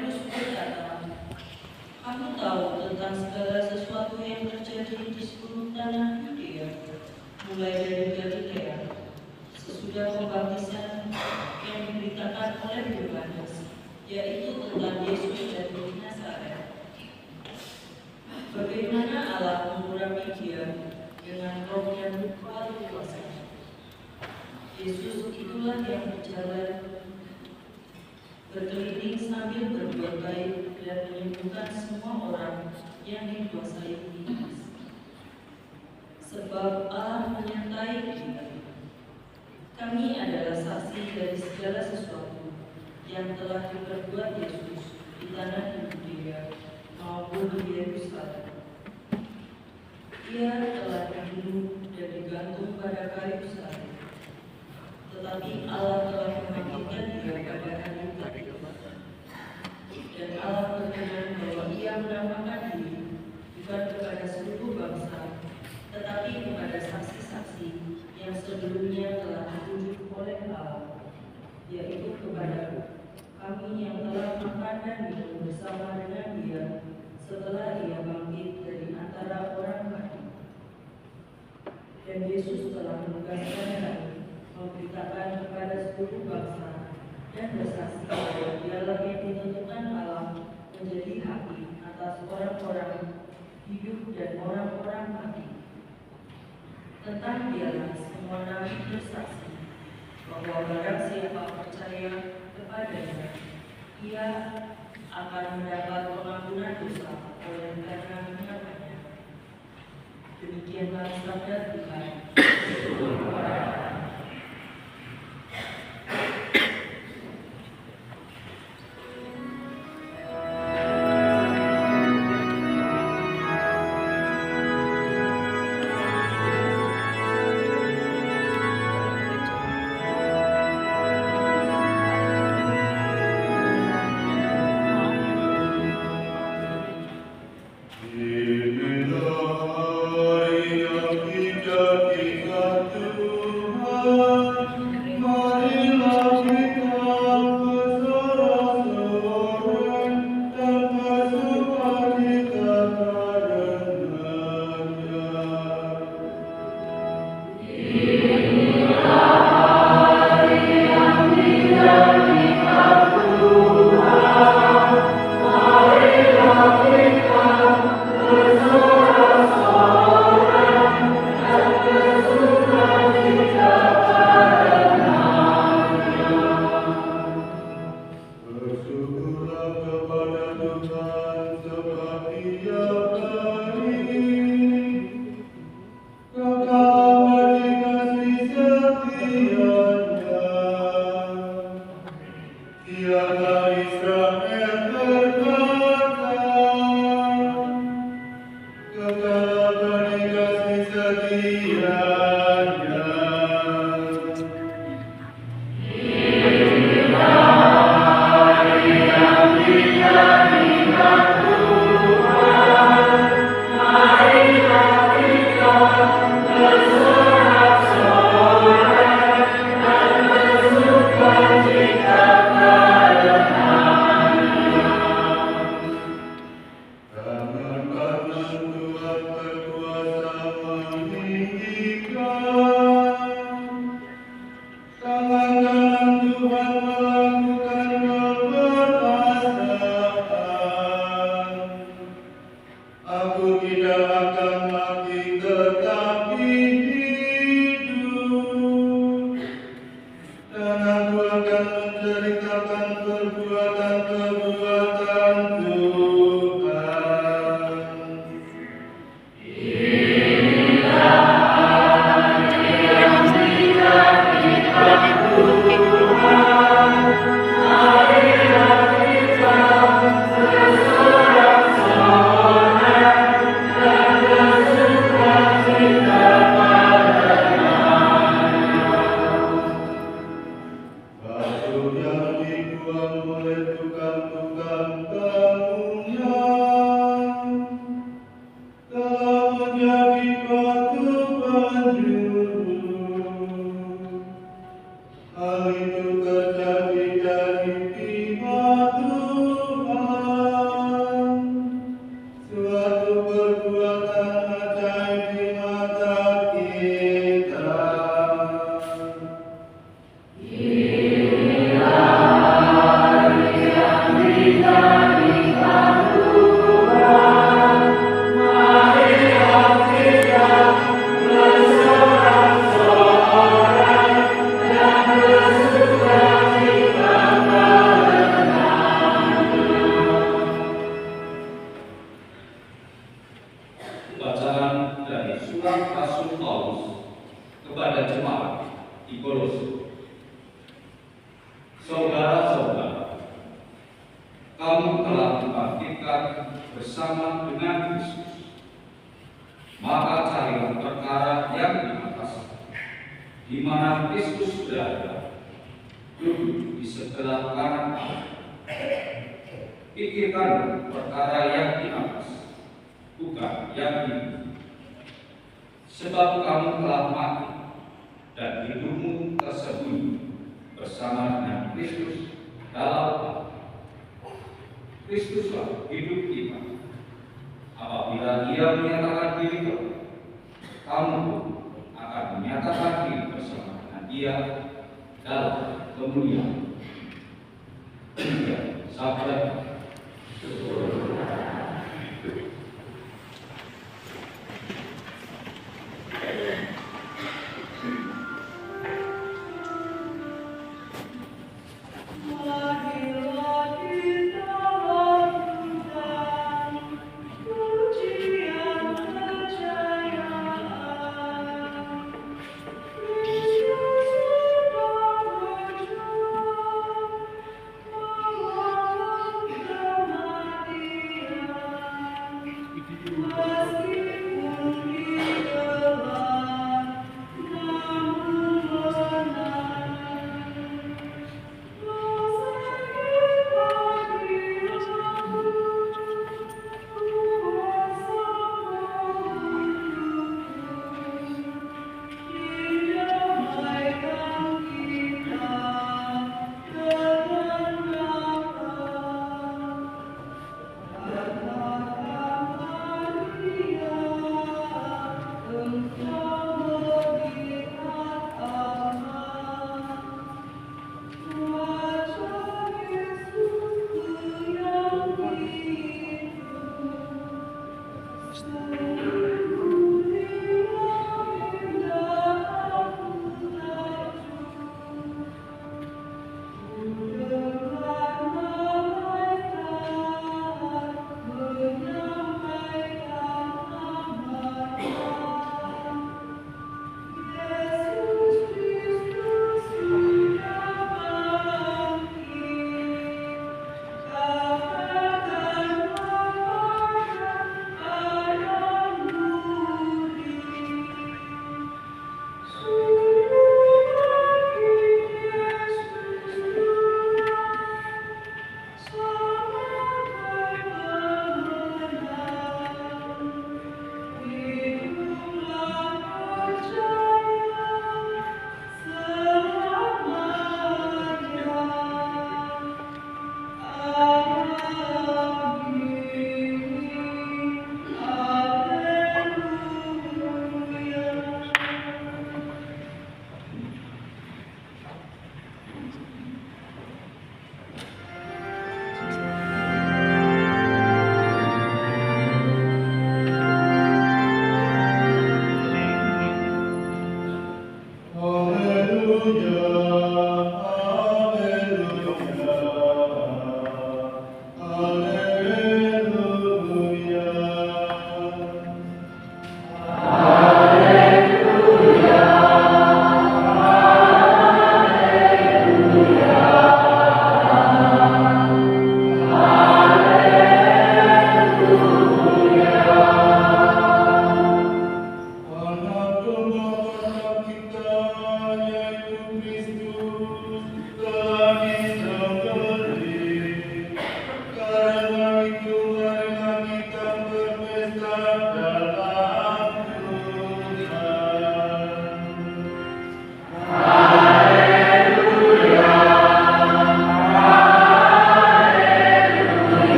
Petrus berkata, "Kamu tahu tentang segala sesuatu yang terjadi di seluruh tanah Yudea, mulai dari Galilea, sesudah pembaptisan yang diberitakan oleh Yohanes, yaitu tentang Yesus dari Nazaret. Bagaimana Allah mengurapi dia dengan roh yang luar biasa. Yesus itulah yang berjalan berkeliling sambil berbuat baik dan menyembuhkan semua orang yang dikuasai iblis. Sebab Allah menyertai dia. Kami adalah saksi dari segala sesuatu yang telah diperbuat Yesus di tanah Yudea maupun di Yerusalem. Ia telah dibunuh dan digantung pada kayu salib. Tetapi Allah telah membangkitkan dia pada hari ketiga. Dan Allah berkenan bahwa ia menamakan diri bukan kepada seluruh bangsa, tetapi kepada saksi-saksi yang sebelumnya telah ditunjuk oleh Allah, yaitu kepada kami yang telah makan dan minum bersama dengan dia setelah ia bangkit dari antara orang mati. Dan Yesus telah menugaskan kami memberitakan kepada seluruh bangsa dan bersaksi bahwa dialah yang ditentukan Allah menjadi hakim atas orang-orang hidup dan orang-orang mati. Tentang dialah semua nabi bersaksi bahwa barang siapa percaya kepadanya, ia akan mendapat pengampunan dosa oleh karena namanya. Demikianlah sabda Tuhan. Hal itu terjadi dari firman Tuhan. Saudara-saudara, kamu telah dibangkitkan bersama dengan Kristus. Maka carilah perkara yang di atas, di mana Kristus berada, duduk di sebelah kanan Allah. Pikirkan perkara yang di atas, bukan yang di bumi. Sebab kamu telah mati, dan hidupmu tersembunyi bersama dengan Kristus dalam Allah. Kristuslah hidup kita. Apabila Ia menyatakan diri kamu pun akan menyatakan diri bersama dengan Dia dalam kemuliaan. Sabda.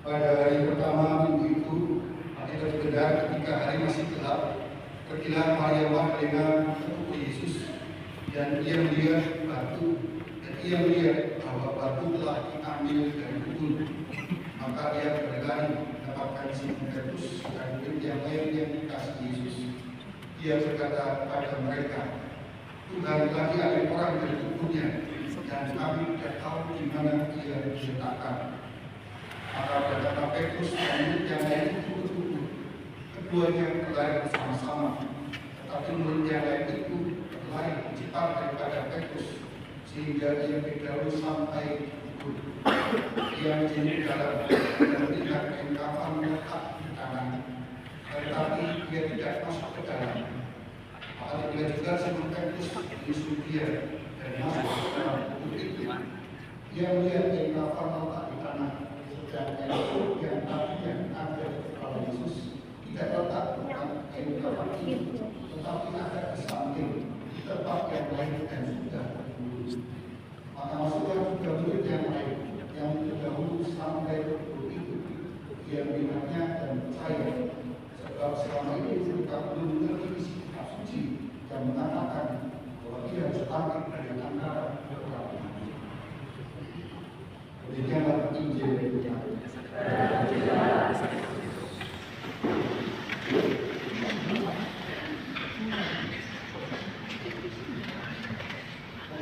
Pada hari pertama minggu itu, kita benar ketika hari masih gelap, pergilah Maria Magdalena ke Yesus, dan ia melihat batu, dan ia melihat bahwa batu telah diambil dari kubur. Maka ia berlari mendapatkan Simon Petrus dan yang lain yang dikasih Yesus. Ia berkata kepada mereka, Tuhan telah diambil orang dari kuburnya, dan kami tidak tahu di mana ia diletakkan. Maka berkata Petrus dan yang lain itu berkubur. Keduanya berlari bersama-sama, tetapi murid yang lain itu berlari cepat daripada Petrus, sehingga ia berjalan sampai kubur. Ia menjadi dalam dan melihat kain kafan melekat di tangan, tetapi ia tidak masuk ke dalam. Maka dia juga Simon Petrus menyusul dia dan masuk ke dalam kubur itu. Ia melihat kain kafan melekat di tanah, dan kain yang tadinya ada di kepala Yesus tidak letak bukan kain kafan itu, tetapi ada di samping di tempat yang lain dan sudah terburu. Maka masuklah juga murid yang lain yang terdahulu sampai ke kubur itu. Ia melihatnya dan percaya, sebab selama ini mereka belum mengerti isi kitab suci yang mengatakan bahwa ia harus bangkit dari antara orang mati. Demikianlah Injil Tuhan.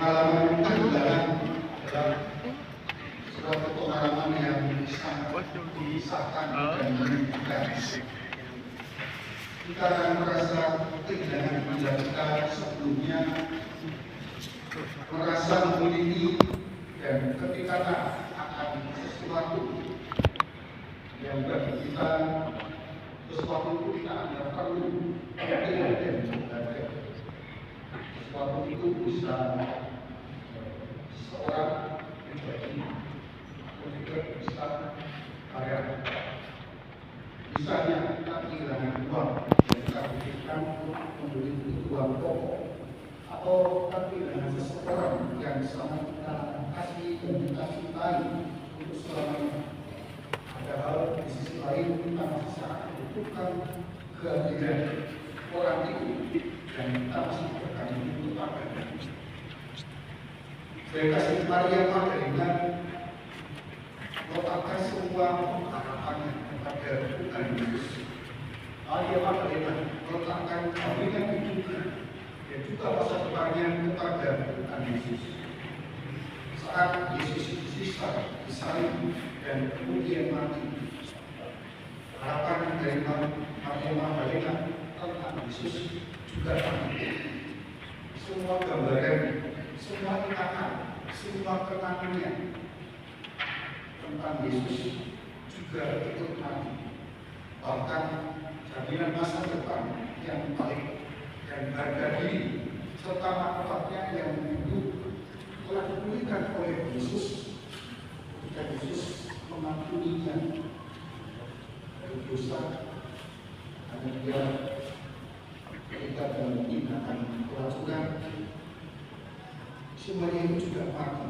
Pengalaman perjalanan adalah suatu pengalaman yang sangat disahkan dan menentukan. Kita akan merasa kehilangan bila kita sebelumnya merasa memiliki dan ketika akan sesuatu yang bagi kita sesuatu itu kita anggap perlu dan mendadak. Sesuatu itu bisa seorang pribadi atau juga bisa karya. Misalnya kita kehilangan uang yang kita butuhkan untuk membeli kebutuhan pokok, atau kita kehilangan seseorang yang sangat kita kasih dan kita cintai untuk selamanya. Padahal di sisi lain kita masih sangat membutuhkan kehadiran orang itu dan kita masih berkali membutuhkan. Saya kasih Maria Magdalena meletakkan semua harapannya kepada Tuhan Yesus. Maria Magdalena meletakkan kawinnya hidupnya dan juga masa depannya kepada Tuhan Yesus. Saat Yesus disiksa, disalib dan kemudian mati, harapan dari Maria Magdalena tentang Yesus juga mati. Semua gambaran, semua ikatan, semua kenangannya tentang Yesus juga ikut mati. Bahkan jaminan masa depan yang baik dan harga diri serta manfaatnya yang hidup telah diberikan oleh Yesus ketika Yesus mengampuninya dari dosa karena dia kita dalam tindakan keracunan. Semuanya itu juga mati.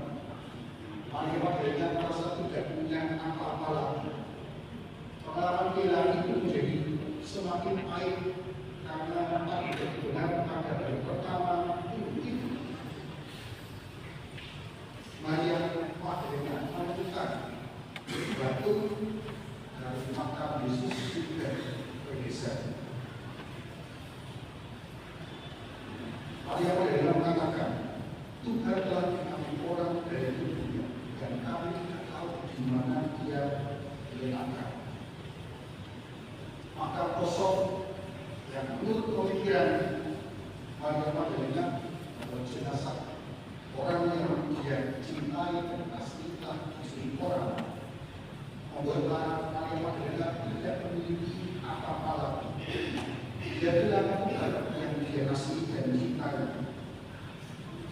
Maria Magdalena merasa tidak punya apa-apa lagi. Pengalaman kehilangan itu menjadi semakin baik karena tadi benar pada hari pertama itu Maria Magdalena menemukan batu dari makam Yesus sudah bergeser. Maria Magdalena mengatakan, Tuhan telah mengambil orang dari tubuhnya dan kami tidak tahu di mana dia diletakkan. Maka kosong yang menurut pemikiran Maria Magdalena adalah jenazah orang yang dia cintai dan kasihilah istri orang. Membuat Maria Magdalena tidak memiliki apa-apa lagi. Dia bilang Tuhan yang dia kasihi dan cintai.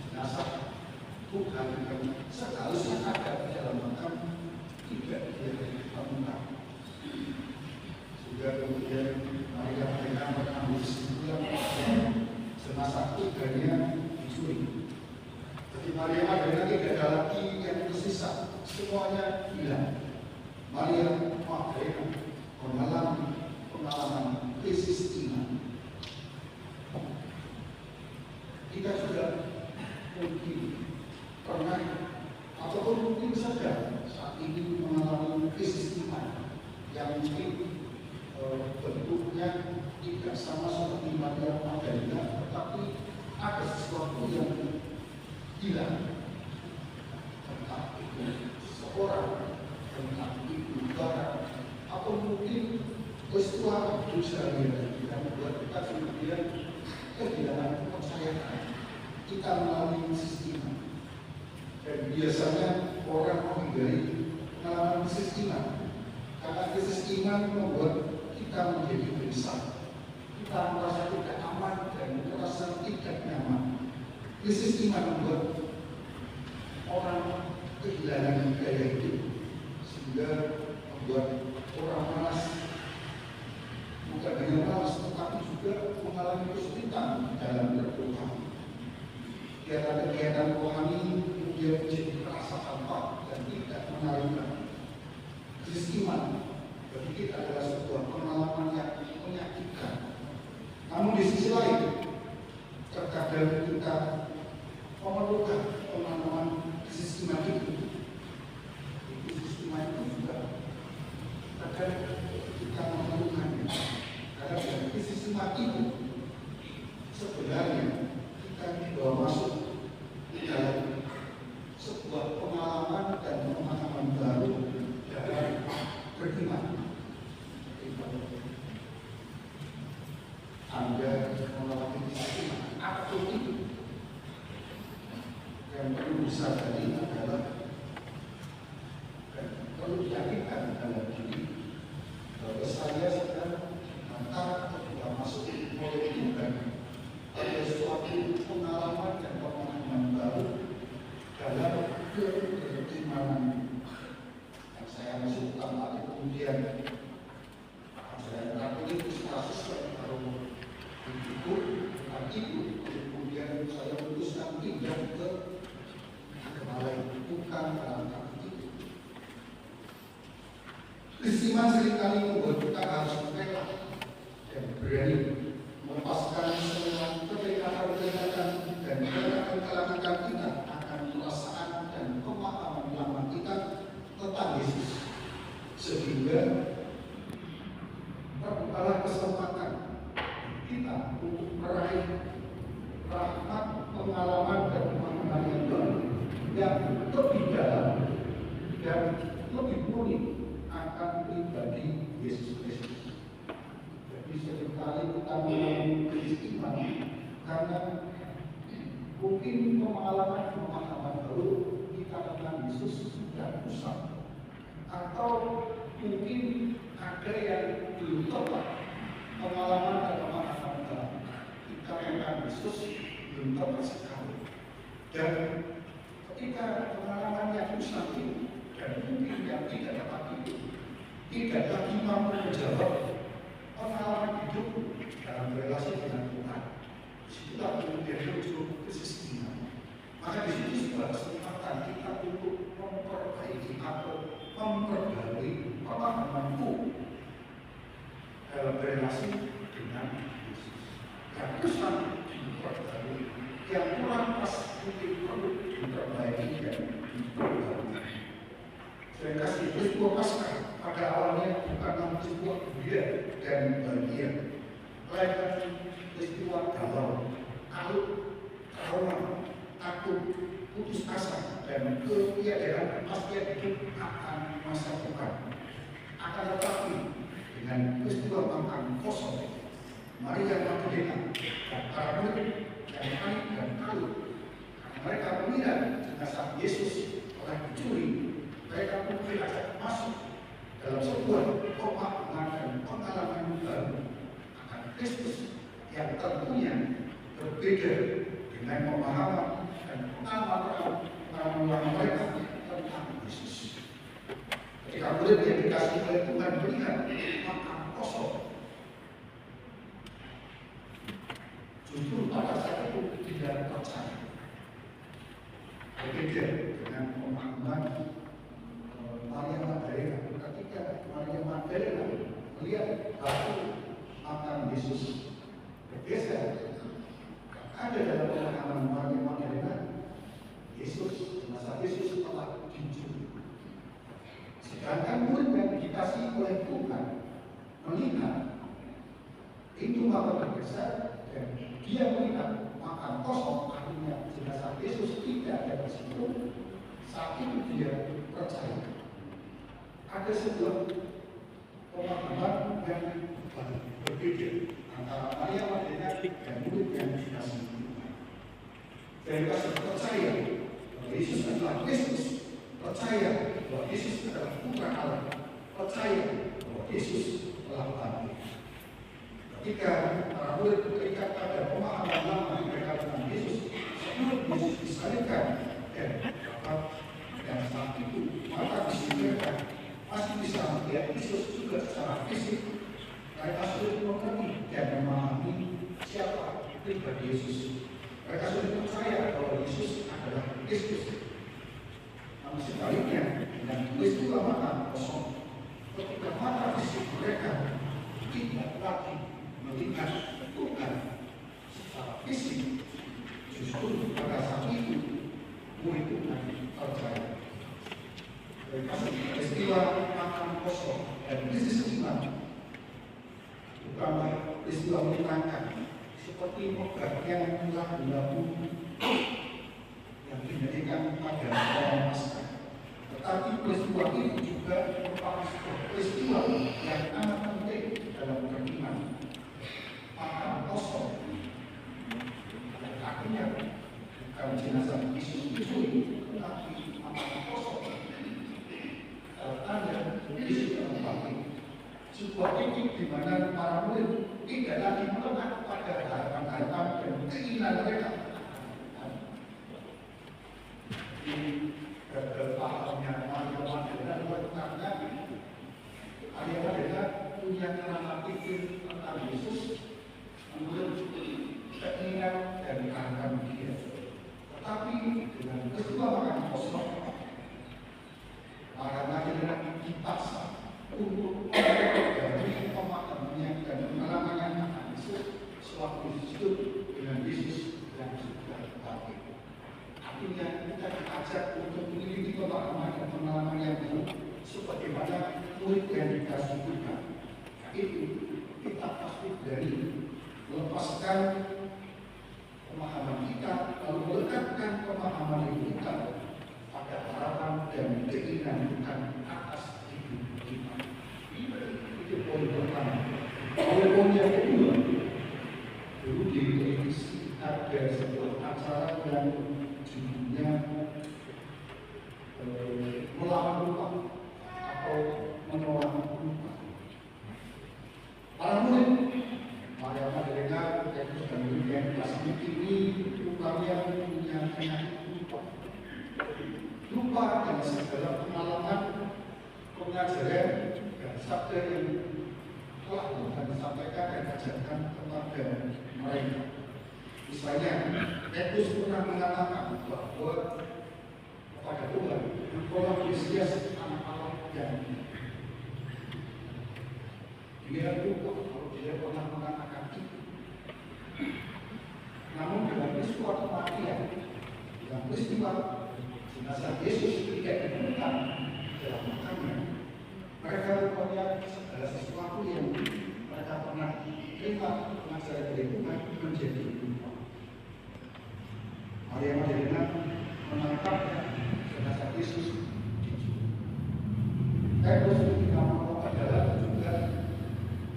Jenazah Tuhan yang seharusnya ada di dalam makam tidak dia temukan. Sudah kemudian Maria Magdalena mengambil kesimpulan jenazah Tuhannya dicuri. Jadi Maria Magdalena tidak ada lagi yang tersisa, semuanya hilang. Maria peristiwa hidup sehari-hari yang membuat kita kemudian kehilangan kepercayaan kita melalui krisis iman. Dan biasanya orang menghindari pengalaman krisis iman karena krisis iman membuat kita menjadi gelisah, kita merasa tidak aman dan merasa tidak nyaman. Krisis iman membuat orang kehilangan gaya hidup sehingga membuat orang malas, bukan hanya malas tetapi juga mengalami kesulitan dalam berdoa. Kegiatan rohani kemudian menjadi terasa hampa dan tidak mengalami. Krisis iman bagi kita adalah sebuah pengalaman yang menyakitkan. Namun di sisi lain, terkadang kita memerlukan pengalaman krisis iman itu. Krisis iman itu juga terkadang kita memerlukannya. Karena dari krisis iman itu sebenarnya kita dibawa masuk di dalam sebuah pengalaman dan pemahaman baru dalam beriman. Anda mengalami krisis iman apapun itu, yang perlu disadari adalah dan perlu diyakinkan dalam diri bahwa saya sedang antara atau masuk mulai bukan ada suatu pengalaman dan pemahaman baru dalam keimanan yang saya masuk tanpa kemudian saya melakukan itu kasus yang baru itu kemudian saya memutuskan pindah ke Malai, bukan dalam kaki itu. Krisis iman seringkali membuat kita harus rela dan berani melepaskan semua keterikatan dan kelelahan kita akan perasaan dan pemahaman lama kita tentang Yesus, sehingga terbukalah kesempatan kita untuk meraih rahmat, pengalaman dan pemahaman yang baru yang lebih dalam dan lebih murni akan pribadi Yesus Kristus. Jadi seringkali kita mengalami krisis iman karena mungkin pemahaman baru kita tentang Yesus sudah rusak, atau mungkin ada yang belum tepat pengalaman dan pemahaman baru kita tentang Yesus belum tepat sekali. Dan ketika pengalaman yang rusak itu dan mungkin yang tidak tepat itu tidak lagi mampu menjawab pengalaman hidup dalam relasi dengan Tuhan, disitulah kemudian muncul krisis iman. Maka di situ sebuah kesempatan kita untuk memperbaiki atau memperbarui pemahamanku dalam relasi dengan Yesus. Yang rusak diperbarui, yang kurang pas mungkin perlu diperbaiki dan diperbarui. Saya kasih peristiwa Paskah pada awalnya bukan sebuah gembira dan bahagia, melainkan peristiwa galau, kalut, trauma, takut, putus asa, dan ketiadaan kepastian hidup akan masa depan. Akan tetapi dengan peristiwa makan kosong, Maria Magdalena dan para murid yang panik dan kalut, mereka mengira jenazah Yesus telah dicuri. Mereka pun diajak masuk dalam sebuah pemahaman dan pengalaman baru akan Kristus yang tentunya berbeda dengan pemahaman dan pengalaman mereka tentang Yesus. Ketika murid yang dikasih oleh Tuhan melihat makam kosong, justru pada saat itu tidak percaya. Berbeda dengan pemahaman Maria Magdalena. Ketika Maria Magdalena melihat batu makam Yesus bergeser, ada dalam pemahaman Maria Magdalena jenazah Yesus telah dicuri. Sedangkan murid yang dikasih oleh Tuhan melihat pintu makam bergeser dan dia melihat makam kosong, artinya jenazah Yesus tidak ada di situ. Saat itu dia percaya. Ada sebuah pemahaman yang berbeda antara Maria Magdalena dan murid yang dikasih Tuhan. Mereka sudah percaya bahwa Yesus adalah Kristus, percaya bahwa Yesus adalah Putra Allah, percaya bahwa Yesus telah bangkit. Ketika para murid terikat pada pemahaman lama mereka tentang Yesus, sebelum Yesus disalibkan dan saat itu maka di mereka masih bisa melihat Yesus juga secara fisik. Mereka sudah mengerti dan memahami siapa pribadi Yesus. Mereka sudah percaya bahwa Yesus adalah Kristus. Namun sebaliknya, dengan peristiwa mata kosong, ketika mata fisik mereka tidak lagi melihat Tuhan secara fisik, justru pada saat itu murid Tuhan percaya. Mereka peristiwa makan kosong dan krisis iman bukanlah peristiwa menyenangkan seperti obat yang telah berlaku yang dijadikan pada orang Paskah. Tetapi peristiwa ini juga merupakan sebuah peristiwa yang amat penting dalam beriman. Makan kosong yang artinya bukan jenazah Yesus Kristus, tetapi makan kosong tanda Yesus telah bangkit. Sebuah titik di mana para murid tidak lagi melengah pada harapan-harapan dan keinginan mereka. Di pahamnya Maria Magdalena tentang Maria Magdalena punya cara pikir tentang Yesus menurut keinginan dan harapan dia. Tetapi dengan peristiwa makan kosong, Maria Magdalena dipaksa untuk dari pemahamannya dan pengalamannya tentang Yesus sewaktu hidup dengan Yesus yang sudah bangkit. Artinya kita diajak untuk memiliki pemahaman dan pengalaman yang baru sebagaimana murid yang dikasih Tuhan. Itu kita pasti dari melepaskan pemahaman kita lalu melekatkan pemahaman kita pada harapan dan keinginan Tuhan atas hidup kita. Itu poin pertama. Poin yang kedua, dulu di televisi ada sebuah acara yang judulnya melawan lupa atau menolak lupa. Para murid Maria Magdalena dan murid yang dikasih ini rupanya punya penyakit lupa. Lupa dengan segala pengalaman, pengajaran dan sabda yang telah Tuhan sampaikan dan ajarkan kepada mereka. Misalnya, Petrus pernah mengatakan bahwa kepada Tuhan, Engkaulah Mesias Anak Allah yang dia lupa kalau dia pernah mengatakan itu. Namun dalam peristiwa kematian, dalam peristiwa jenazah Yesus tidak ditemukan dalam makamnya, mereka rupanya segala sesuatu yang mereka pernah terima pengajaran dari Tuhan menjadi lupa. Maria Magdalena menangkap jenazah Yesus dijual. Petrus ketika mau adalah juga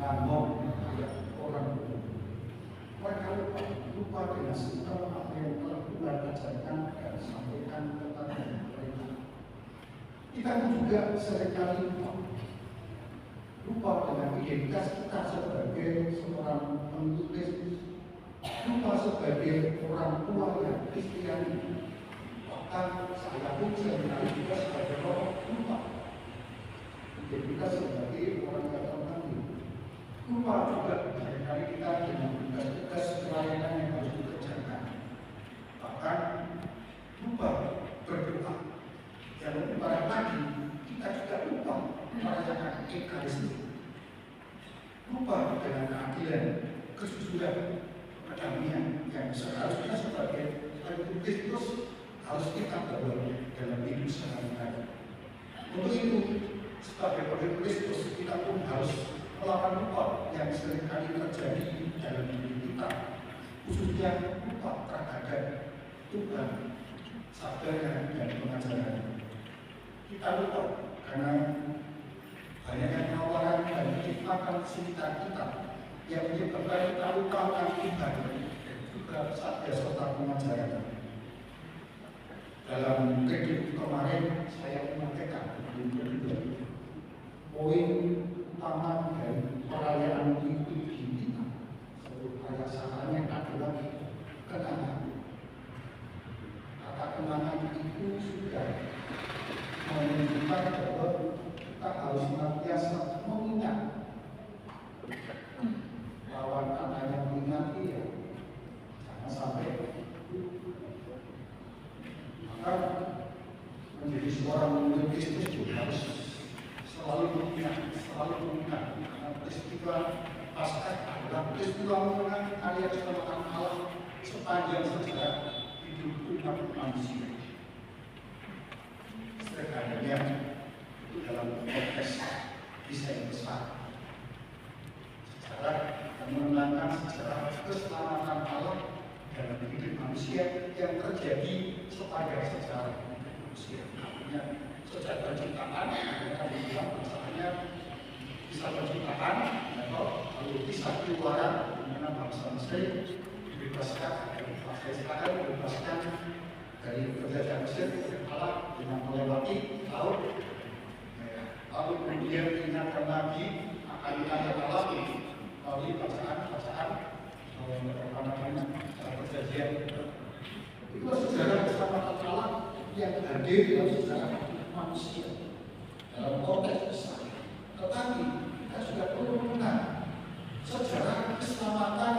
ngomong kayak orang tua. Mereka lupa dengan segala apa yang telah Tuhan ajarkan dan sampaikan kepada mereka. Kita juga seringkali lupa dengan identitas kita sebagai seorang penuntut Kristus, lupa sebagai orang tua yang Kristiani. Bahkan saya pun seringkali juga sebagai orang lupa identitas sebagai orang yang tertentu. Lupa juga seringkali kita dengan tugas-tugas pelayanan yang harus dikerjakan. Bahkan lupa berdoa. Yang lebih parah lagi, kita juga lupa merayakan Ekaristi. Lupa dengan keadilan, kejujuran, kedamaian yang seharusnya sebagai penuntut Kristus harus kita bawa dalam hidup sehari-hari. Untuk itu, sebagai penuntut Kristus kita pun harus melawan lupa yang seringkali terjadi dalam hidup kita, khususnya lupa terhadap Tuhan, sabdanya dan pengajaran. Kita lupa karena Banyaknya penawaran dan kenikmatan sekitar kita yang menyebabkan kita lupakan Tuhan dan juga Satya serta pengajaran. Dalam kredit kemarin saya menyampaikan poin utama dari perayaan Idul Fitri seluruh perayaannya adalah kenangan. Kata kenangan itu sudah menunjukkan bahwa kita harus senantiasa mengingat. Lawan katanya mengingat ya, jangan sampai maka menjadi seorang murid Kristus juga harus selalu mengingat karena peristiwa Paskah adalah peristiwa mengenang karya keselamatan Allah sepanjang sejarah hidup umat manusia. Sederhananya itu dalam konteks desain besar sejarah yang mengenangkan sejarah keselamatan Allah dalam hidup manusia yang terjadi sepanjang sejarah manusia. Artinya sejak penciptaan, mereka bilang masalahnya bisa penciptaan, lalu bisa keluaran, di mana bangsa Mesir dibebaskan dari bangsa Israel, dibebaskan dari penjajahan Mesir oleh Allah dengan melewati laut. Lalu kemudian diingatkan lagi akan ayat Allah melalui bacaan-bacaan perjanjian. Itu sejarah keselamatan Allah yang hadir dalam sejarah manusia dalam konteks besar. Tetapi kita juga perlu mengenal sejarah keselamatan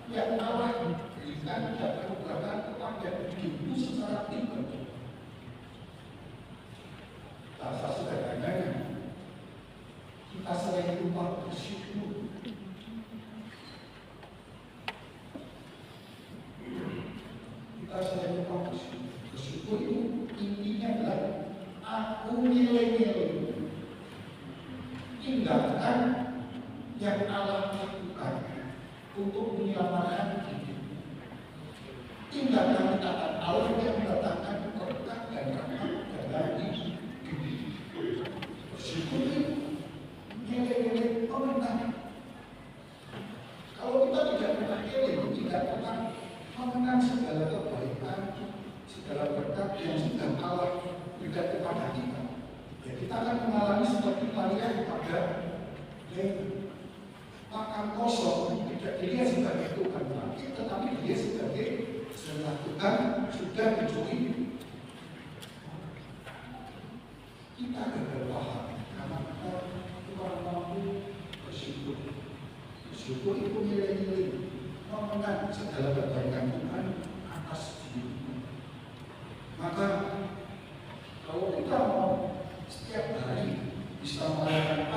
yang Allah berikan dan anugerahkan kepada hidupmu secara pribadi. Bahasa sederhananya, kita sering lupa bersyukur. Kita sering lupa bersyukur. Bersyukur itu intinya adalah aku nilai-nilai tindakan yang Allah lakukan untuk menyelamatkan hidup. Tindakan Allah yang mendatangkan berkat dan rahmat dalam hidup. Bersyukur itu nilai-nilai pemenang. Kalau kita tidak pernah nilai, tidak pernah mengenang segala kebaikan, segala berkat yang sudah Allah berikan kepada kita, ya kita akan mengalami seperti Maria pada makam kosong. Tidak dilihat sebagai Tuhan bangkit, tetapi dia sebagai setelah Tuhan sudah mencuri. Kita gagal paham karena kita kurang mampu bersyukur. Bersyukur itu nilai-nilai mengenang segala kebaikan Tuhan atas diri. Maka kalau kita mau setiap hari bisa merayakan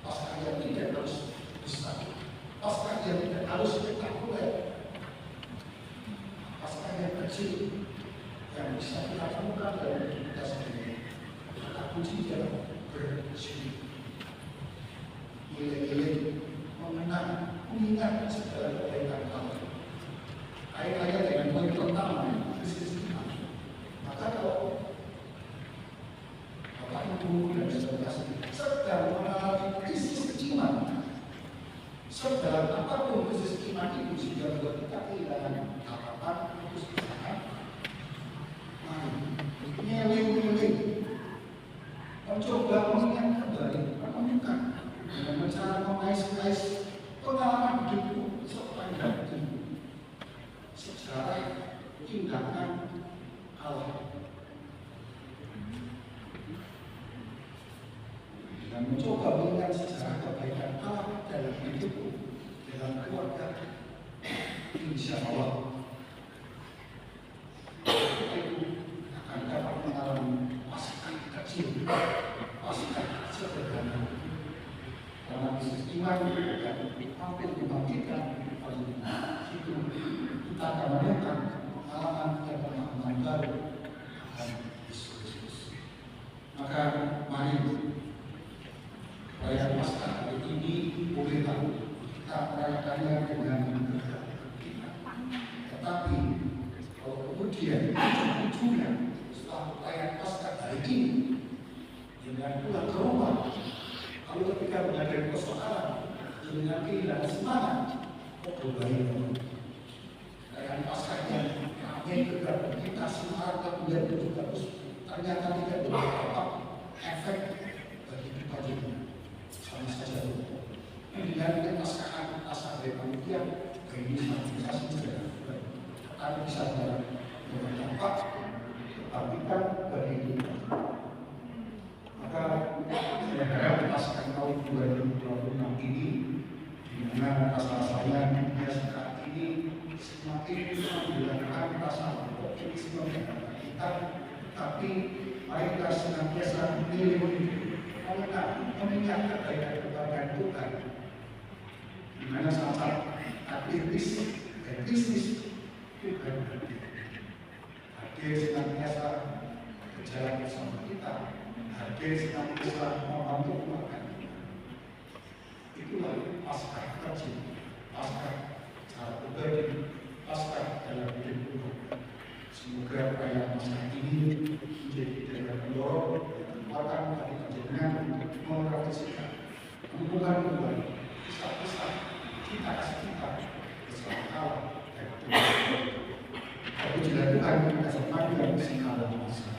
Paskah yang tidak harus besar, Paskah yang tidak harus spektakuler, Paskah yang kecil yang bisa kita temukan dalam hidup kita sendiri. Kata kuncinya bersyukur. Nilai-nilai mengingat segala kebaikan Allah. Kait-kaitan dengan poin pertama, krisis iman. Maka kalau Bapak Ibu dan saudara sedang mengalami krisis iman, sedang apapun krisis iman itu sehingga membuat kita kehilangan harapan, putus asa, nilai-nilai mencoba mengingat kembali, menemukan dengan cara mengais-ngais pengalaman hidupku sepanjang hidup, sejarah tindakan Allah, dan mencoba mengingat sejarah kebaikan Allah dalam hidupku, dalam keluarga. Insya Allah itu akan dapat mengalami Paskah kecil, Paskah sederhana. Karena krisis iman dan hampir dibangkitkan pada situ kita akan menemukan pengalaman dan pengalaman baru akan Yesus Kristus. Maka mari perayaan Paskah hari ini boleh tahu kita merayakannya dengan kita. Tetapi kalau kemudian ujung-ujungnya setelah perayaan Paskah hari ini, yang dengan pulang ke rumah. Lalu ketika menghadapi persoalan dengan kehilangan semangat, kembali dengan pasarnya kami gegap kita semangat kemudian itu bagus, ternyata tidak berdampak efek bagi kita juga sama saja. Dengan pasar dari panitia ini bisa saja akan bisa berdampak tapi kan bagi kita. Maka saya harap pasar tahun 2026 ini di mana rasa-rasanya dunia saat ini semakin menggunakan rasa optimisme kita, tapi mari kita senantiasa mengingat kebaikan Tuhan, di mana saat aktivis dan bisnis Tuhan hadir senantiasa berjalan bersama kita, hadir senantiasa membantu makan. Itulah pasca kecil, pasca cara pribadi, pasca dalam hidup kita. Semoga perayaan masa ini menjadi daya pendorong dan kekuatan bagi panjenengan untuk merefleksikan hubungan kembali kisah-kisah kita kasih kita bersama Allah dan Tuhan. Tapi jika Tuhan kita sepanjang segala masa.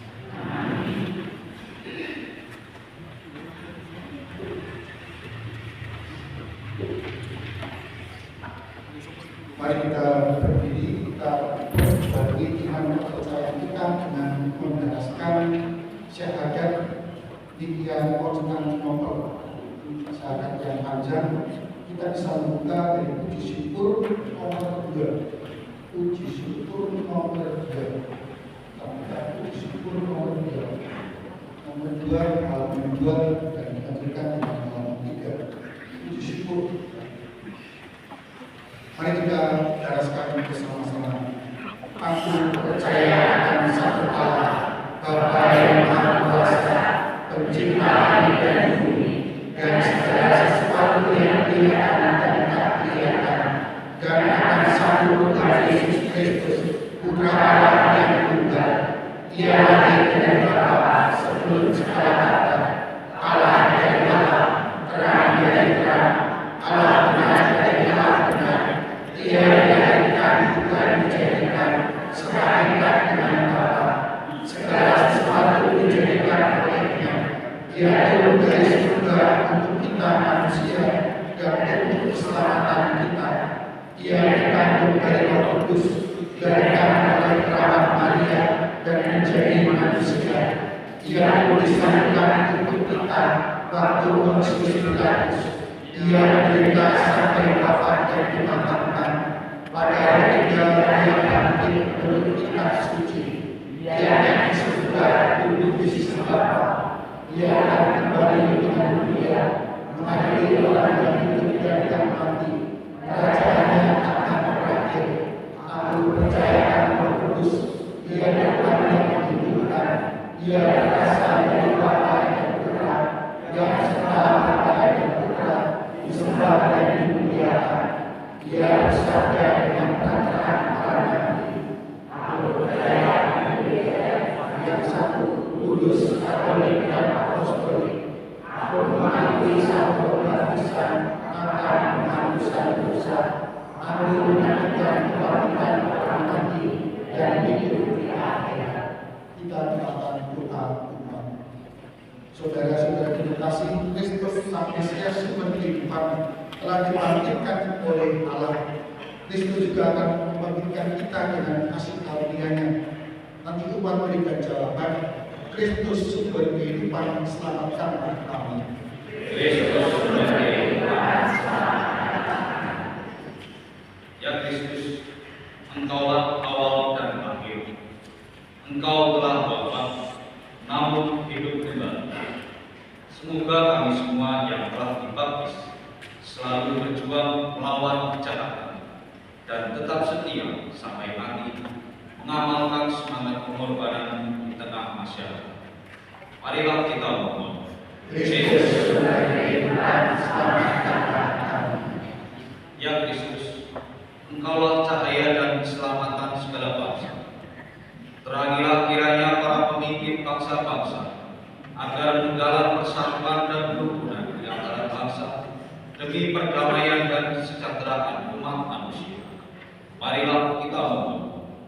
Mari kita berdiri, kita bagi iman kepercayaan kita dengan mendasarkan syahadat Dikya Konsunan Nopel. Syahadat yang panjang kita bisa membuka dari puji syukur nomor 2. Puji syukur nomor 2. Puji syukur nomor 2. Nomor 2 halaman 2 dan dilanjutkan dengan halaman 3. Puji syukur. Mari kita daraskan bersama-sama. Aku percaya akan satu Allah, Bapa yang Maha Kuasa, Pencipta langit dan bumi, dan segala sesuatu yang kelihatan dan tak kelihatan, dan akan satu Tuhan Yesus Kristus, Putra Allah yang tunggal. Ia lahir dari Bapa sebelum segala kata, Allah dari Allah, terang dari terang, Allah benar dari Allah benar. Ia dilahirkan bukan dijadikan, sekalipun dengan Bapa. Segala sesuatu dijadikan olehnya. Ia turun dari surga untuk kita manusia dan untuk keselamatan kita. Ia dikandung dari Roh Kudus, dilahirkan oleh perawat Maria dan menjadi manusia. Ia disalibkan untuk kita waktu Pontius Pilatus. Ia menderita sampai wafat dan dimakamkan. Pada hari ketiga ia bangkit menurut kitab suci. Ia naik ke surga duduk di sisi Bapa. Ia akan kembali dengan dunia, mengadili orang yang hidup dan yang mati. Kerajaannya akan berakhir. Aku percayakan Roh Kudus. Ia Tuhan yang menghidupkan. Ia berasal dari Bapa yang Putra, yang serta Bapa yang Putra disembah dan dimuliakan. Ia bersabda dengan perkataan para nabi. Aku percaya yang satu, kudus, katolik dan apostolik. Aku mengakui satu baptisan akan menghapuskan dosa. Aku menantikan kebangkitan orang mati dan hidup di akhirat. Kita doakan doa Tuhan. Saudara-saudara dikasihi, Kristus Sang Mesias sumber kehidupan telah dibangkitkan oleh Allah. Kristus juga akan membangkitkan kita dengan kasih karunia-Nya. Nanti umat memberikan jawaban. Kristus sumber kehidupan, selamatkanlah kami. Kristus sumber kehidupan, selamatkanlah kami. Ya Kristus, Engkaulah awal dan akhir. Engkau telah wafat, namun hidup kembali. Semoga kami semua yang telah dibaptis selalu berjuang melawan kejahatan dan tetap setia sampai mati, mengamalkan semangat pengorbanan di tengah masyarakat. Marilah kita memohon. Kristus sumber kehidupan, selamatkanlah kami. Ya Kristus, Engkaulah cahaya dan keselamatan segala bangsa. Terangilah kiranya para pemimpin bangsa-bangsa agar menggalang perdamaian dan kesejahteraan umat manusia. Marilah kita mohon.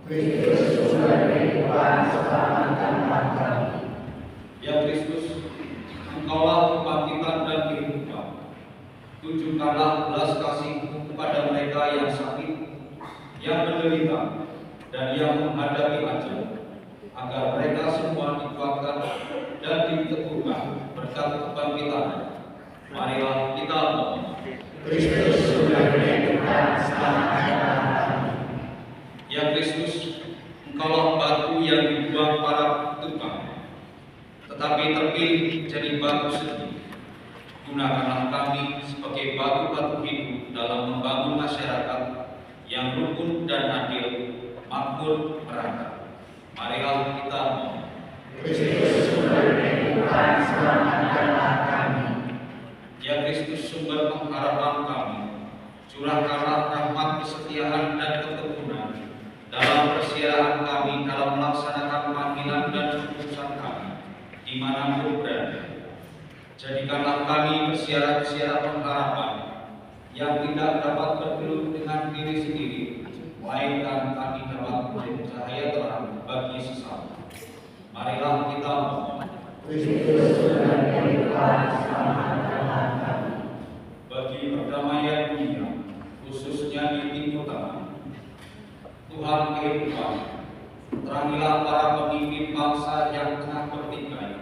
Kristus, sumber kehidupan, selamatkan kami. Ya Kristus, Engkaulah kebangkitan dan kehidupan. Tunjukkanlah belas kasih-Mu kepada mereka yang sakit, yang menderita, dan yang menghadapi ajal, agar mereka semua dikuatkan dan diteguhkan berkat kebangkitan. Marilah kita mohon. Kristus, sumber kehidupan, selamatkan kami. Ya Kristus, Engkaulah batu yang dibuang para tukang, tetapi terpilih jadi batu sendiri. Gunakanlah kami sebagai batu-batu hidup dalam membangun masyarakat yang rukun dan adil, makmur, merata. Marilah kita mohon. Kristus, sumber kehidupan, selamatkanlah kami. Ya Kristus, sumber pengharapan kami, curahkanlah rahmat kesetiaan dan ketekunan dalam persiapan kami dalam melaksanakan panggilan dan keputusan kami dimanapun berada. Jadikanlah kami persiaran-persiaran pengharapan yang tidak dapat bergelut dengan diri sendiri, melainkan kami dapat menjadi cahaya terang bagi sesama. Marilah kita mohon. Kristus, sumber kehidupan, selamatkanlah kami. Bagi perdamaian dunia, khususnya di Timur Tengah, Tuhan kehidupan, terangilah para pemimpin bangsa yang tengah bertikai,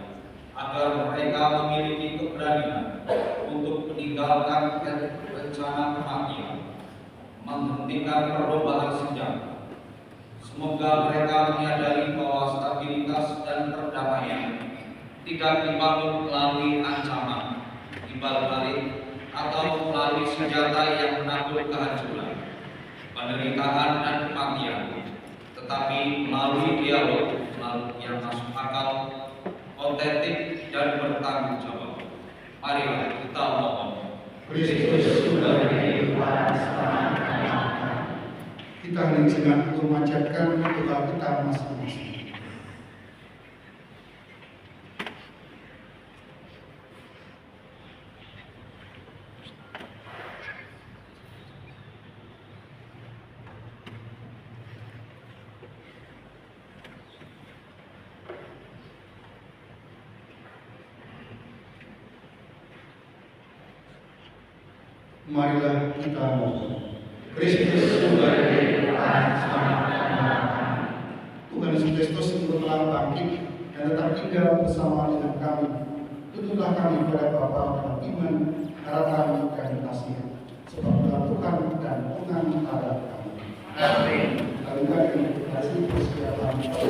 agar mereka memiliki keberanian untuk meninggalkan rencana kematian, menghentikan perlombaan senjata. Semoga mereka menyadari bahwa stabilitas dan perdamaian tidak dibangun melalui ancaman, timbal balik, atau melalui senjata yang menakut kehancuran, penderitaan dan kematian, tetapi melalui dialog yang masuk akal, otentik dan bertanggung jawab. Marilah kita mohon. Kristus, sumber kehidupan, selamatkanlah kami. Kita hendak sejenak untuk memanjatkan doa kita masing-masing. Marilah kita mohon. Kristus, sumber kehidupan, selamatkanlah kami. Tuhan Yesus Kristus yang telah bangkit dan tetap tinggal bersama dengan kami. Tuntunlah kami kepada Bapa dalam iman, harapan dan kasih. Sebab dalam Tuhan dan Tuhan ada kami. Amin. Kami berikan kasih persiapan kita.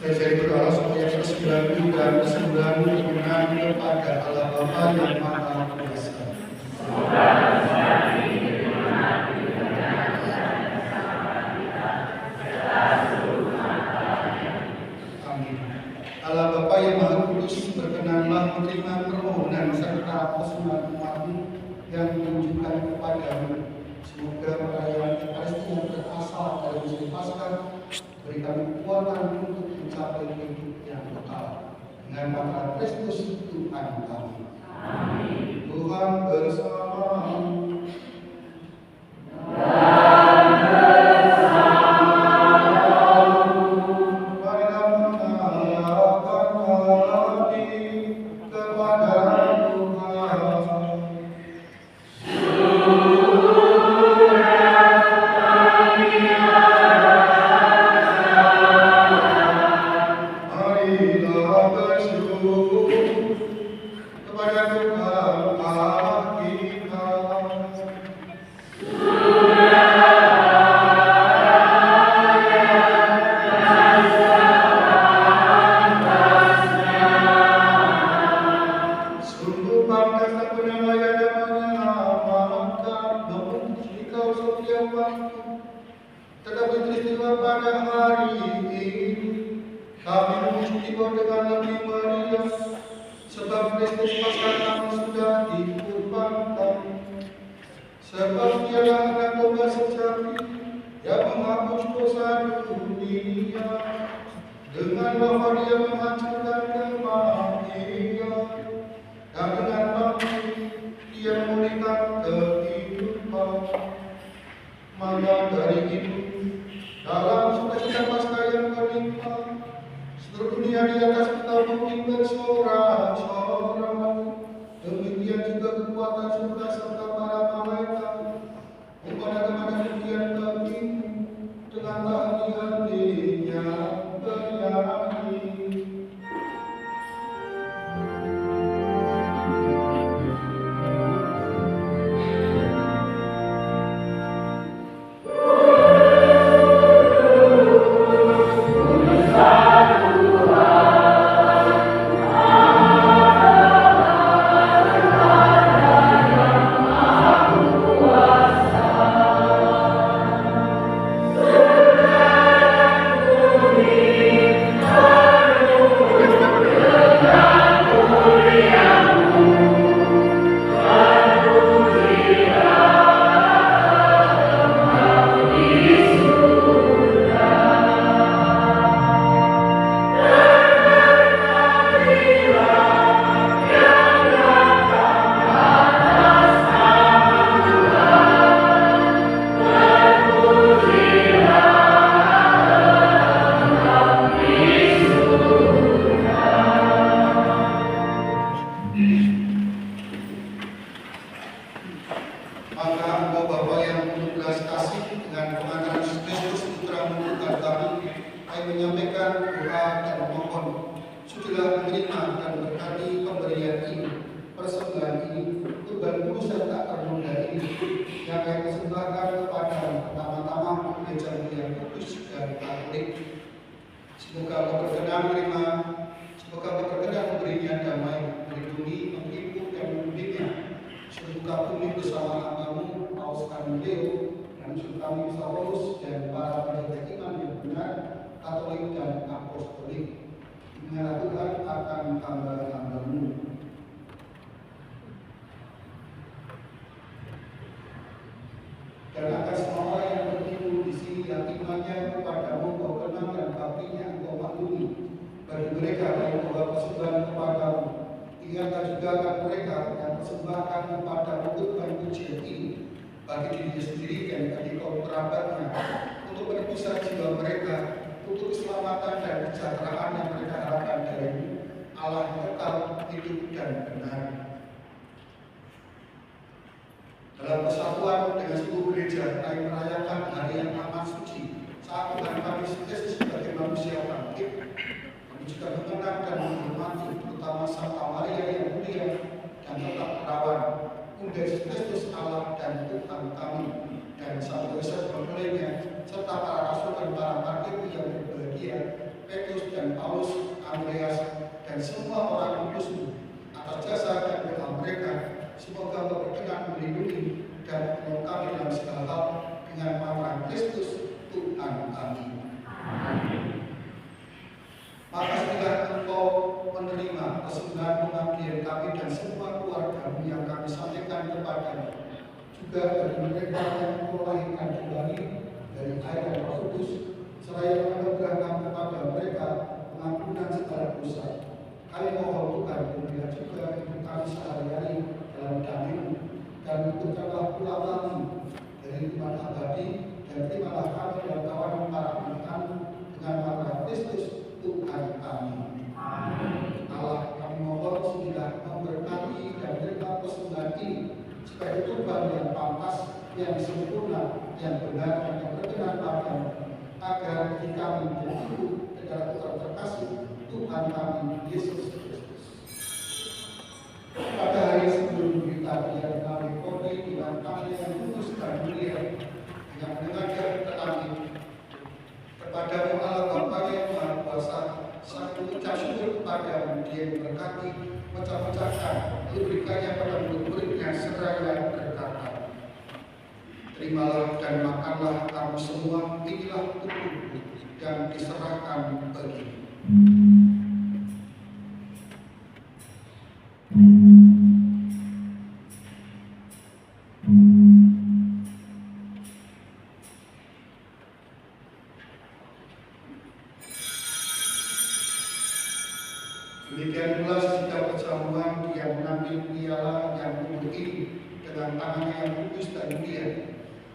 Saya berdoa supaya persembahku dan persembahanmu berkenan kepada Allah Bapa yang Maha Kuasa. Amin. Allah Bapa yang Maha Kudus, berkenanlah menerima permohonan serta persembahan umat-Mu yang menunjukkan kepadamu. Semoga perayaan Ekaristi yang berasal dari musim Paskah berikan kekuatan untuk mencapai hidup yang kekal dengan mata Kristus Tuhan kami. Amin. Tuhan bersamamu. Tetapi peristiwa pada hari ini kami memuji Kau dengan lebih meriah, sebab Kristus Paskah kami sudah dikurbankan. Sebab Dialah Anak Domba sejati yang menghapus dosa dunia. Dengan bahwa Dia menghancurkan kematian, dan dengan bangkit Dia memulihkan kehidupan. Maka dari itu, dalam sukacita Paskah yang berlimpah, seluruh dunia di atas kita mungkin bersorak-sorai. Demikian juga kekuatan surga serta para malaikat kepada pujian bagimu dengan tak henti-hentinya bernyanyi. Dan akan semua orang yang bertimbul di sini yang imannya kepadamu Kau kenal dan baktinya Engkau maklumi. Bagi mereka yang Kau persembahkan kepadamu, ingatkan juga akan mereka yang persembahkan kepadamu bukan pujian ini bagi dirinya sendiri dan bagi kaum kerabatnya, untuk menebuskan jiwa mereka, untuk keselamatan dan kesejahteraan yang mereka harapkan darimu, Allah yang kekal, hidup dan benar. Dalam persatuan dengan seluruh gereja, kami merayakan hari yang amat suci saat Tuhan kami Yesus sebagai manusia bangkit. Kami juga mengenang dan menghormati terutama Santa Maria yang mulia dan tetap perawan, Bunda Yesus Kristus Allah dan Tuhan kami, dan Sang Yosef mempelainya, serta para rasul dan para martir yang berbahagia, Petrus dan Paulus, Andreas, dan semua orang kudus atas jasa dan doa mereka. Semoga berkenan melindungi dan melengkapi dalam segala hal dengan amanah Kristus Tuhan kami. Makasihlah engkau menerima kesembuhan pengabdian kami dan semua keluarga yang kami sampaikan kepadamu. Juga dari mereka yang engkau lahirkan kembali dari air dan Roh Kudus, seraya menganugerahkan kepada mereka pengampunan segala dosa. Kami mohon Tuhan memelihara juga hidup kami sehari-hari dalam damai-Mu, dan ikutkanlah pula kami dari iman abadi, dan terimalah kami dalam kawanan para anak-Mu dengan amanah Kristus Tuhan kami. Amin. Allah, kami mohon sudah memberkati dan menerima kesembuhan ini sebagai Tuhan yang pantas, yang sempurna, yang benar, dan yang berkenan padamu, agar bagi kami berikut adalah Putra terkasih Tuhan kami Yesus Kristus. Pada hari sebelum kita biar kami kode dengan kami yang kudus dan mulia, dengan mendengarkan kami kepadamu Allah Bapa yang Maha Kuasa, sang mengucap syukur kepadamu, Dia memberkati, pecah-pecahkan, lalu berikannya pada murid-muridnya seraya berkata, terimalah dan makanlah kamu semua, inilah tubuhku yang diserahkan bagimu. Demikian pula setiap perjamuan Dia mengambil piala yang kudus ini dengan tangannya yang kudus dan mulia.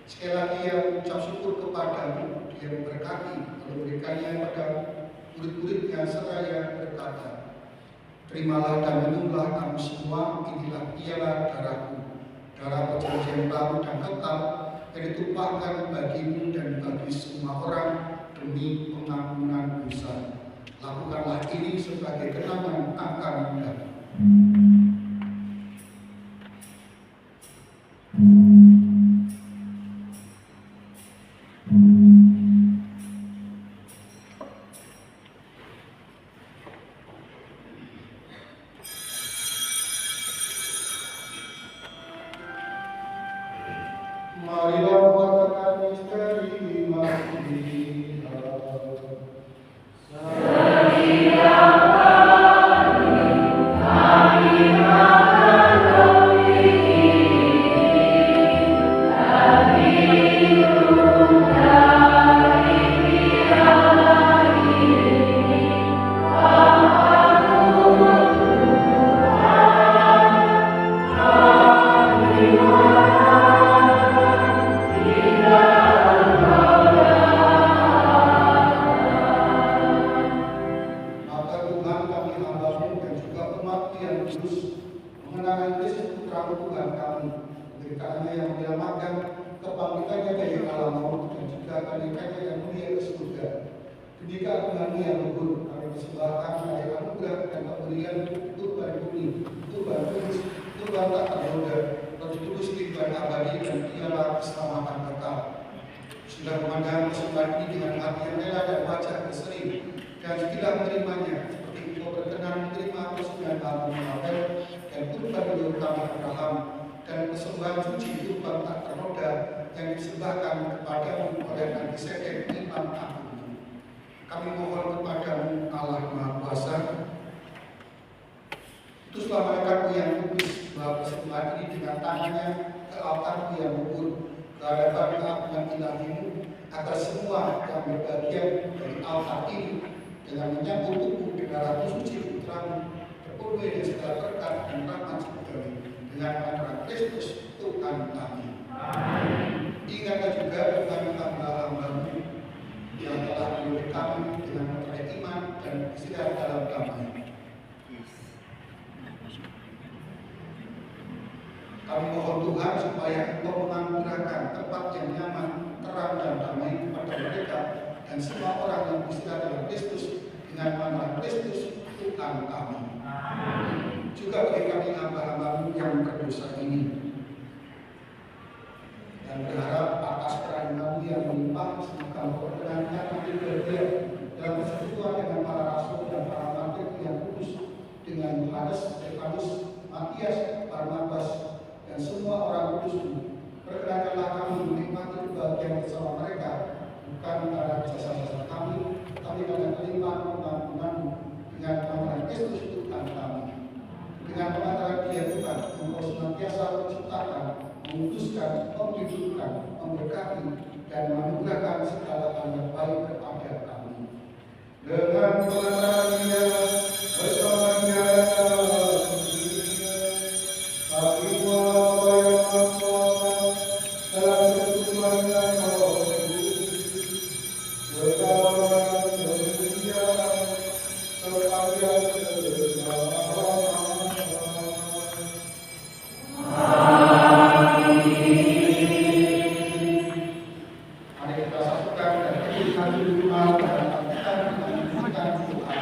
Sekali lagi Ia mengucap syukur kepadamu, Dia memberkati, lalu berikannya pada murid-muridnya seraya berkata, terimalah dan minumlah kamu semua, inilah piala darahku, darah perjanjian baru dan kekal yang ditumpahkan bagimu dan bagi semua orang demi pengampunan dosa. Lakukanlah ini sebagai kenangan akan Dia. Marilah mengatakan misteri Maria. Sudah memandang persembahan ini dengan hati yang rela dan wajah berseri, dan tidak menerimanya seperti engkau berkenan menerima persembahan Abraham Abel dan kurban utama Abraham dan persembahan suci kurban tak ternoda yang disembahkan kepadamu oleh Melkisedek imam agung. Kami mohon kepadamu Allah Maha Kuasa, utuslah malaikatmu yang kudus bahwa persembahan ini dengan tangannya ke altarmu yang luhur, ke hadapan keagungan ilahi-Mu, agar semua yang berbagian dari altar ini dengan menyambut tubuh dan darah suci Putra-Mu terpenuhi dengan segala berkat dan rahmat surgawi dengan anugerah Kristus Tuhan kami. Ingatlah juga Tuhan hamba-hamba-Mu yang telah menolong kami dengan memperoleh iman dan istirahat dalam damai. Kami mohon Tuhan supaya Engkau menganugerahkan tempat yang nyaman, terang dan damai kepada mereka dan semua orang yang beristirahat dalam Kristus dengan amanah Kristus Tuhan kami. Juga bagi kami hamba-hamba-Mu yang berdosa ini, dan berharap atas kerahiman-Mu yang melimpah, semoga Engkau berkenan mengambil bagian dalam persekutuan dengan Yohanes, Stefanus, Matias, Barnabas, dan semua orang kudus. Perkenankanlah kami menikmati kebahagiaan bersama mereka, bukan karena jasa-jasa kami, tapi karena kelimpahan pengampunanmu dengan pengampunan Kristus Tuhan kami. Dengan pengantaran Dia Tuhan, Engkau senantiasa menciptakan, memutuskan, menghidupkan, memberkati, dan menganugerahkan segala hal yang baik kepada kami. Dengan pengantaran Dia bersama Dia kami dalam kebutuhan yang Roh Kudus, sekarang dunia sepanjang Mari kita satukan dan kita doa dan kita menyanyikan doa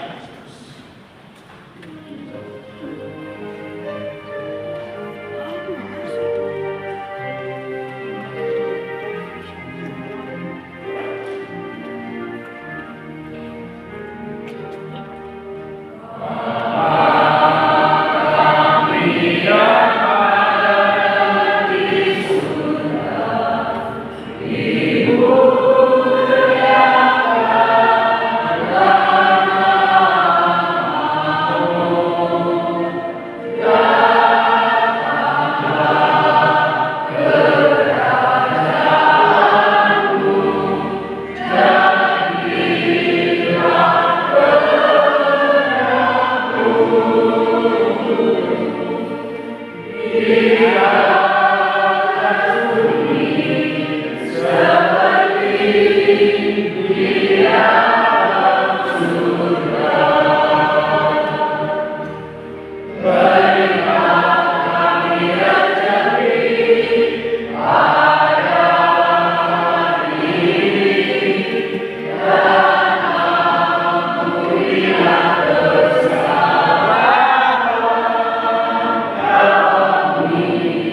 Yesus.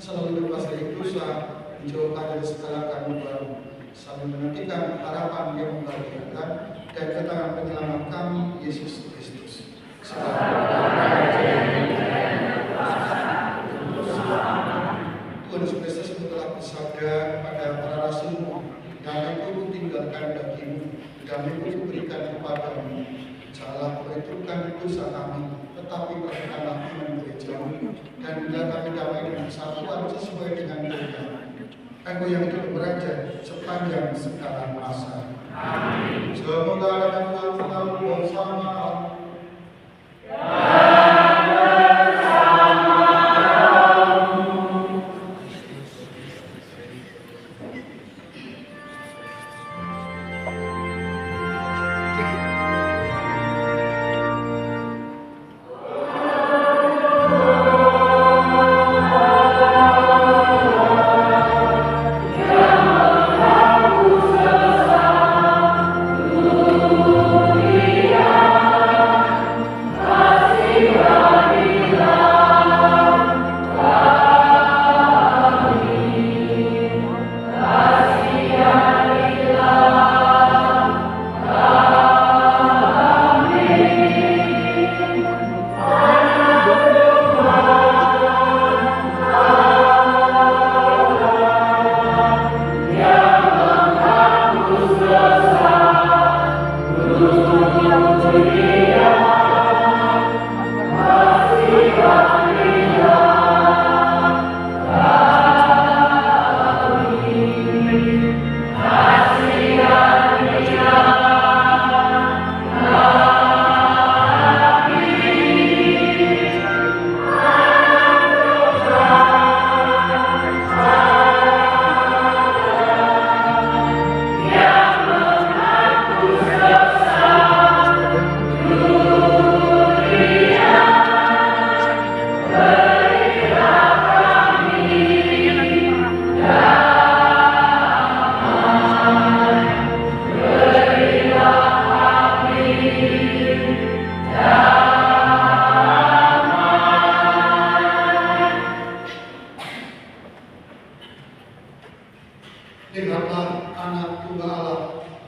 Hallelujah.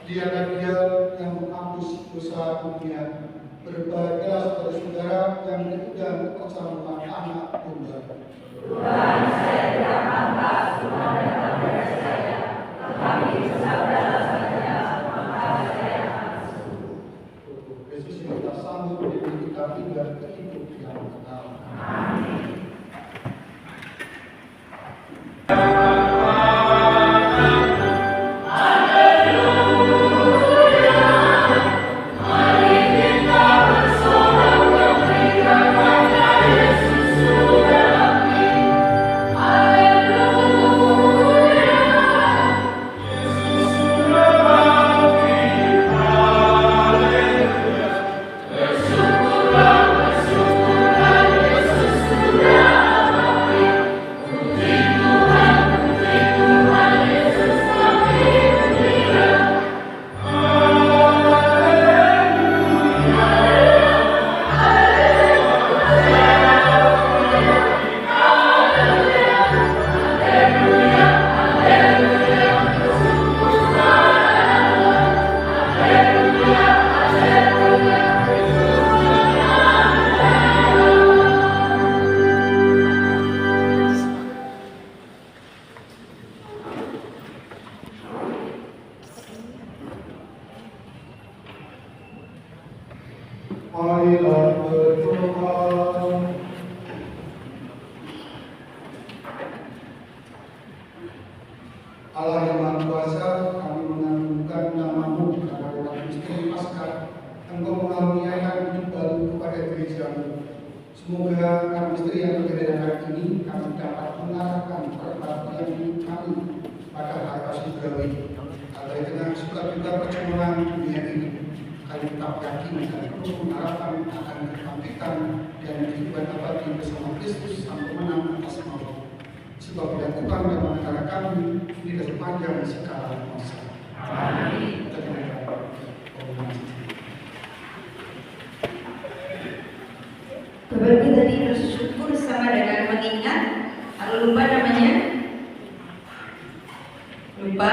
Dialah Dia yang menghapus dosa dunia. Berbahagialah saudara-saudara yang diundang perjamuan anak domba. Tuhan, saya tidak mampu semua datang kepada saya, tetapi bersabarlah saja, maka saya akan sembuh. Yesus yang kita sambut dengan kita tinggal ke hidup yang kekal. Amin. Marilah berdoa. Allah yang Maha Kuasa, kami mengagungkan nama-Mu karena dalam misteri Paskah Engkau mengaruniakan hidup baru kepada gereja-Mu. Semoga karena misteri yang terjadi hari ini kami dapat mengarahkan perhatian hidup kami pada hal surgawi. Agar dengan sukacita percumuran dunia ini kami tetap yakin dan terus mengharapkan akan kebangkitan dan kehidupan abadi bersama Kristus sang pemenang atas maut. Sebab dilakukan dalam negara kami di sepanjang segala masa. Amin. Bapak Ibu tadi bersyukur sama dengan mengingat, kalau lupa namanya, lupa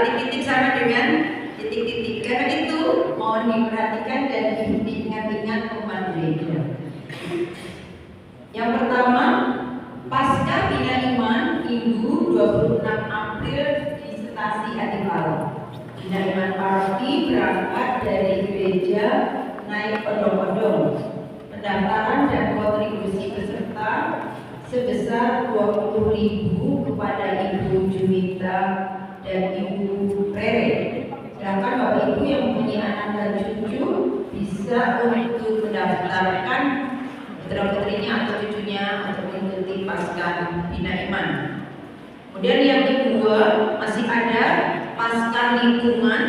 titik-titik sama dengan titik-titik. Karena itu mohon diperhatikan dan diingat-ingat umat gereja. Yang pertama, Paskah Bina Iman Minggu 26 April di Stasi Adipalo. Bina Iman Paroki berangkat dari gereja naik odong-odong. Pendaftaran dan kontribusi peserta sebesar 20.000 kepada Ibu Juwita dan Ibu Rere. Sedangkan Bapak Ibu yang mempunyai anak dan cucu bisa untuk mendaftarkan putra-putrinya atau cucunya untuk mengikuti Paskah Bina Iman. Kemudian yang kedua masih ada Paskah Lingkungan.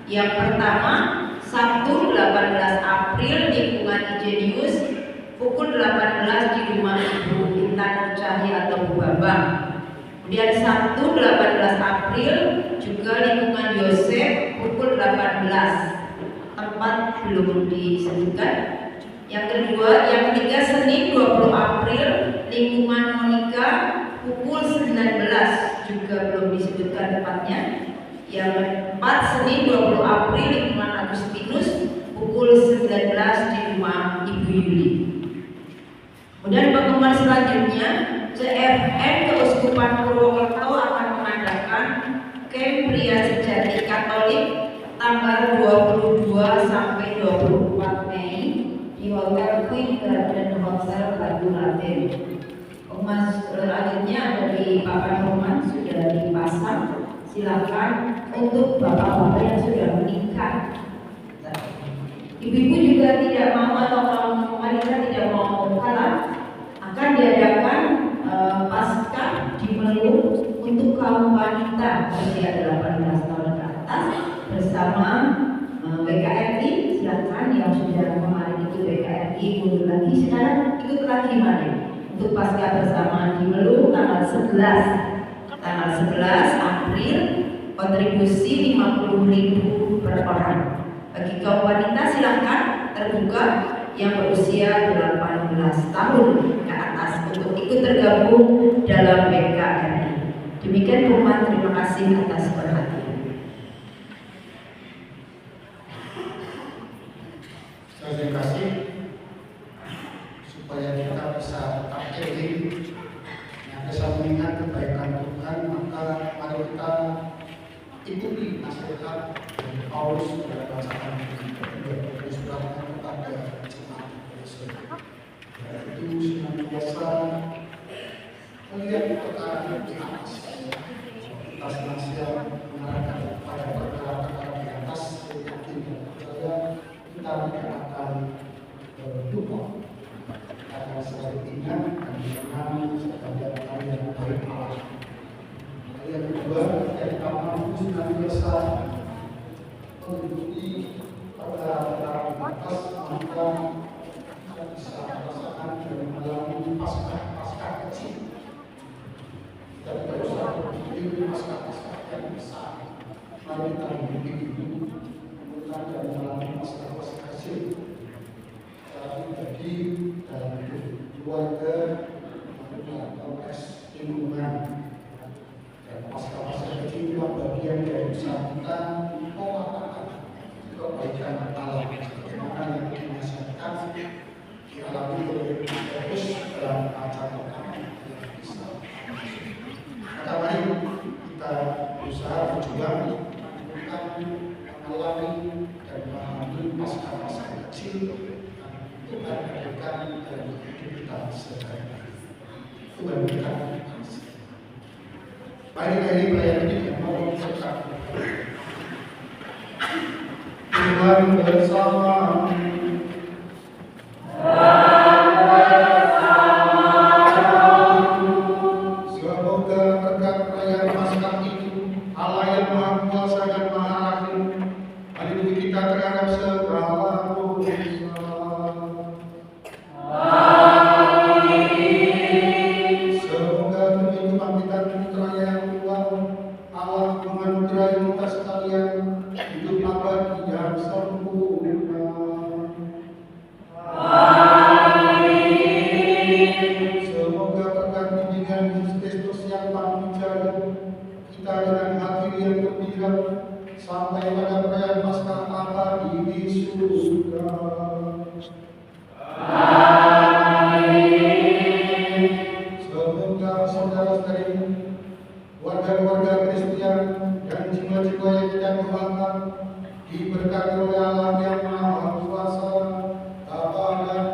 Yang pertama Sabtu 18 April lingkungan Igenius pukul 18 di rumah Ibu Intan Cahya atau Bu Bambang. Kemudian Sabtu 18 April juga lingkungan Yosef pukul 18. Tempat belum disebutkan. Yang ketiga Senin 20 April lingkungan Monica pukul 19 juga belum disebutkan tempatnya. Yang keempat Senin 20 April lingkungan Agustinus pukul 19 di rumah Ibu Yuli. Kemudian pengumuman selanjutnya CFM Keuskupan Purwokerto akan mengadakan camp pria sejati Katolik tanggal 22 sampai 24 Mei di Hotel Queen Garden Hotel Batu Raden. Mas selanjutnya dari Bapak Roman sudah dipasang. Silakan untuk bapak-bapak yang sudah menikah. Ibu-ibu juga tidak mau atau kaum wanita tidak mau kalah, akan diadakan Paskah di Meluk untuk kaum wanita berusia 18 tahun ke atas bersama BKRI. Silakan yang sudah kemarin ikut BKRI mundur lagi, sekarang ikut lagi mari untuk Paskah bersama di Meluk tanggal 11 April, kontribusi 50.000 per orang. Bagi kaum wanita silakan terbuka yang berusia 18 tahun ke atas untuk ikut tergabung dalam BKRI. Demikian pengumuman, terima kasih atas perhatian. Terima kasih. Supaya kita bisa tetap healing, yang bisa mengingat kebaikan Tuhan, maka mari kita ikuti nasihat dari Paulus pada bacaan suratnya kepada jemaat Efesus. Yaitu senantiasa melihat perkara di atas, kita senantiasa mengarahkan pada perkara-perkara di atas, yakin dan percaya kita tidak akan lupa. Karena selalu ingat dan mengenal sebagai kalian baik Allah. Yang kedua, kita mampu senantiasa mengikuti perkara-perkara di atas, maka kita bisa merasakan dan mengalami pasca kecil. Dan tidak usah berpikir pasca yang besar. Mari kita memiliki dulu, dan mengalami pasca kecil. Jadi dalam hidup keluarga, konteks lingkungan, dan pasca kecil itu bagian dari usaha kita melakukan kebaikan alam. Bagaimana yang dinasihatkan dialami oleh Paulus dalam acara kami. Maka mari kita berusaha berjuang untuk mengalami dan memahami pasca kecil Tuhan berikan dalam hidup kita sehari-hari. Tuhan berikan. Mari dari perayaan ini yang mau bersama. Tuhan bersama. Semoga berkat perayaan Paskah itu Allah yang Maha Kuasa dan Maha Rahim melindungi kita terhadap segala dosa. Semoga demi kebangkitan Putra yang Tuhan Allah menganugerahi kita sekalian hidup abadi yang sempurna. Semoga berkat bimbingan Yesus Kristus yang paling jauh kita dengan hati yang gembira sampai pada perayaan Paskah abadi di surga. Semoga saudara-saudari, warga-warga Kristian dan jiwa-jiwa yang tidak berbakat diberkati oleh Allah yang Maha Kuasa, Bapa dan